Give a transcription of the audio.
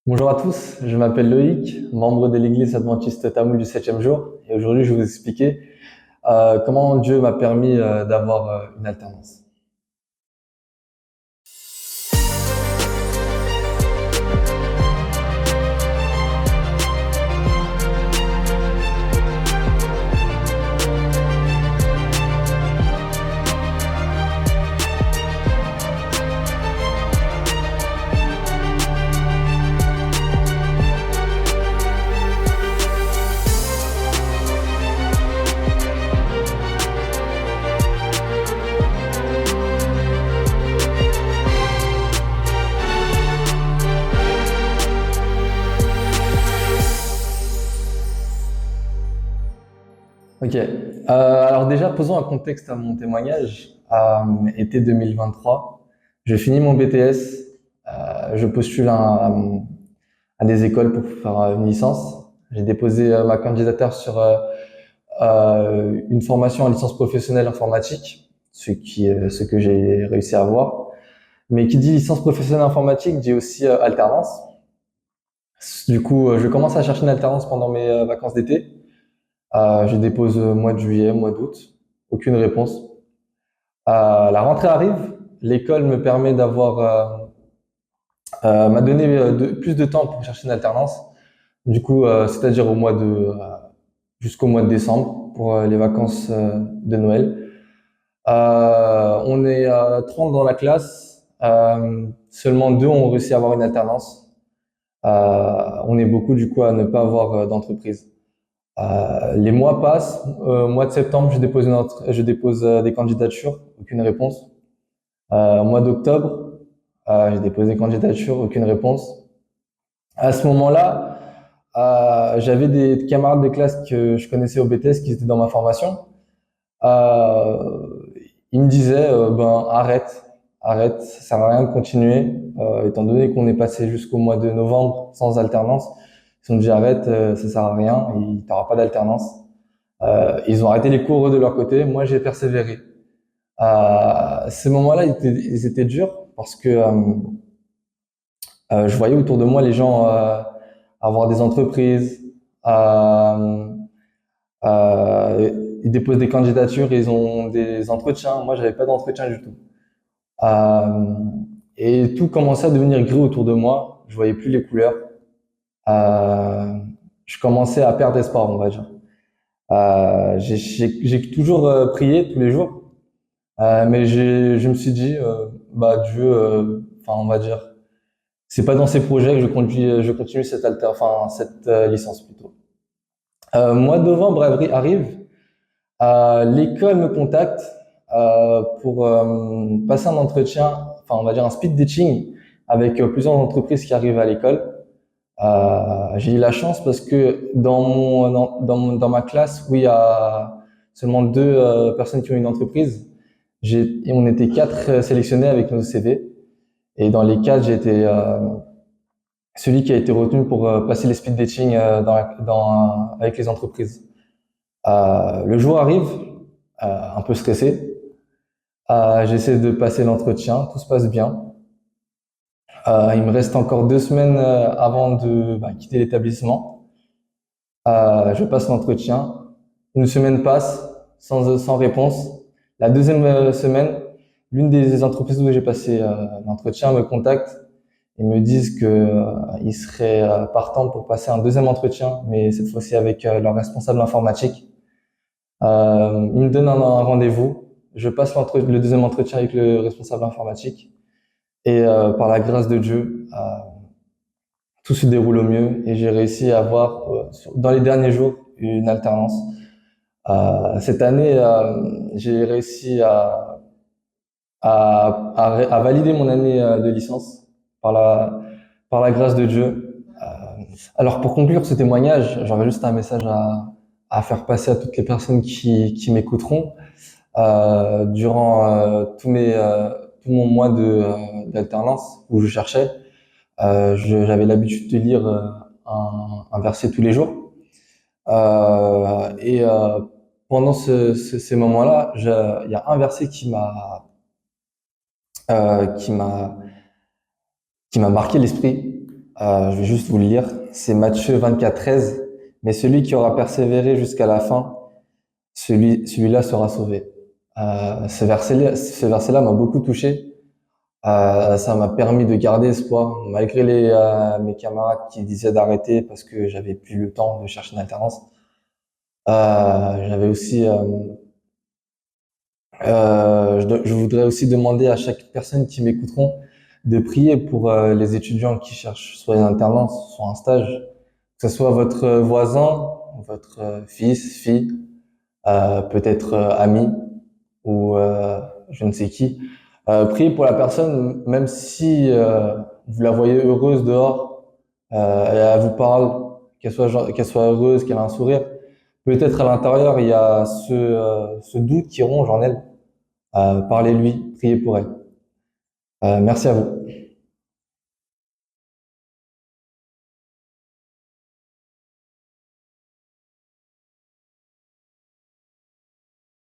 Bonjour à tous, je m'appelle Loïc, membre de l'église adventiste Tamoul du 7e jour, et aujourd'hui je vais vous expliquer comment Dieu m'a permis d'avoir une alternance. Ok, alors déjà posons un contexte à mon témoignage. Été 2023, je finis mon BTS, je postule à des écoles pour faire une licence. J'ai déposé ma candidature sur une formation en licence professionnelle informatique, ce que j'ai réussi à avoir. Mais qui dit licence professionnelle informatique dit aussi alternance. Du coup, je commence à chercher une alternance pendant mes vacances d'été. Je dépose mois de juillet, mois d'août, aucune réponse. La rentrée arrive, l'école me permet m'a donné plus de temps pour chercher une alternance. Du coup, c'est-à-dire jusqu'au mois de décembre pour les vacances de Noël. On est 30 dans la classe, seulement deux ont réussi à avoir une alternance. On est beaucoup du coup à ne pas avoir d'entreprise. Les mois passent. Mois de septembre, je dépose des candidatures, aucune réponse. Mois d'octobre, j'ai déposé des candidatures, aucune réponse. À ce moment-là, j'avais des camarades de classe que je connaissais au BTS qui étaient dans ma formation. Ils me disaient, ben arrête, ça sert à rien de continuer, étant donné qu'on est passé jusqu'au mois de novembre sans alternance. Ils ont dit arrête, ça sert à rien, il t'aura pas d'alternance. Ils ont arrêté les cours eux, de leur côté. Moi, j'ai persévéré. Ces moments-là, ils étaient durs parce que je voyais autour de moi les gens avoir des entreprises, euh, ils déposent des candidatures, ils ont des entretiens. Moi, j'avais pas d'entretien du tout. Euh, et tout commençait à devenir gris autour de moi. Je voyais plus les couleurs. Euh, je commençais à perdre espoir, on va dire. J'ai toujours prié tous les jours, mais je me suis dit, bah Dieu, enfin on va dire, c'est pas dans ses projets que je continue cette licence plutôt. Mois de novembre arrive, l'école me contacte pour passer un entretien, enfin on va dire un speed dating avec plusieurs entreprises qui arrivent à l'école. J'ai eu la chance parce que dans ma classe où il y a seulement deux personnes qui ont une entreprise, on était quatre sélectionnés avec nos CV. Et dans les quatre, j'ai été celui qui a été retenu pour passer les speed dating avec les entreprises. Le jour arrive, un peu stressé. J'essaie de passer l'entretien, tout se passe bien. Il me reste encore 2 semaines avant de quitter l'établissement. Je passe l'entretien. Une semaine passe sans réponse. La deuxième semaine, l'une des entreprises où j'ai passé l'entretien me contacte et me disent que ils seraient partants pour passer un deuxième entretien, mais cette fois-ci avec leur responsable informatique. Ils me donnent un rendez-vous. Je passe le deuxième entretien avec le responsable informatique et par la grâce de Dieu, tout se déroule au mieux et j'ai réussi à avoir dans les derniers jours une alternance. Cette année, j'ai réussi à valider mon année de licence par par la grâce de Dieu. Alors pour conclure ce témoignage, j'aurais juste un message à faire passer à toutes les personnes qui m'écouteront. Durant tout mon mois d'alternance où je cherchais, j'avais l'habitude de lire un verset tous les jours. Et pendant ces moments-là, il y a un verset euh, qui m'a qui m'a marqué l'esprit. Je vais juste vous le lire. C'est Matthieu 24:13. Mais celui qui aura persévéré jusqu'à la fin, celui-là sera sauvé. Ce verset-là m'a beaucoup touché. Ça m'a permis de garder espoir, malgré mes camarades qui disaient d'arrêter parce que j'avais plus le temps de chercher une alternance. J'avais aussi, je voudrais aussi demander à chaque personne qui m'écouteront de prier pour les étudiants qui cherchent soit une alternance, soit un stage, que ce soit votre voisin, votre fils, fille, peut-être ami ou je ne sais qui. Priez pour la personne, même si vous la voyez heureuse dehors, et elle vous parle, qu'elle soit heureuse, qu'elle a un sourire. Peut-être à l'intérieur, il y a ce doute qui ronge en elle. Parlez-lui, priez pour elle. Merci à vous.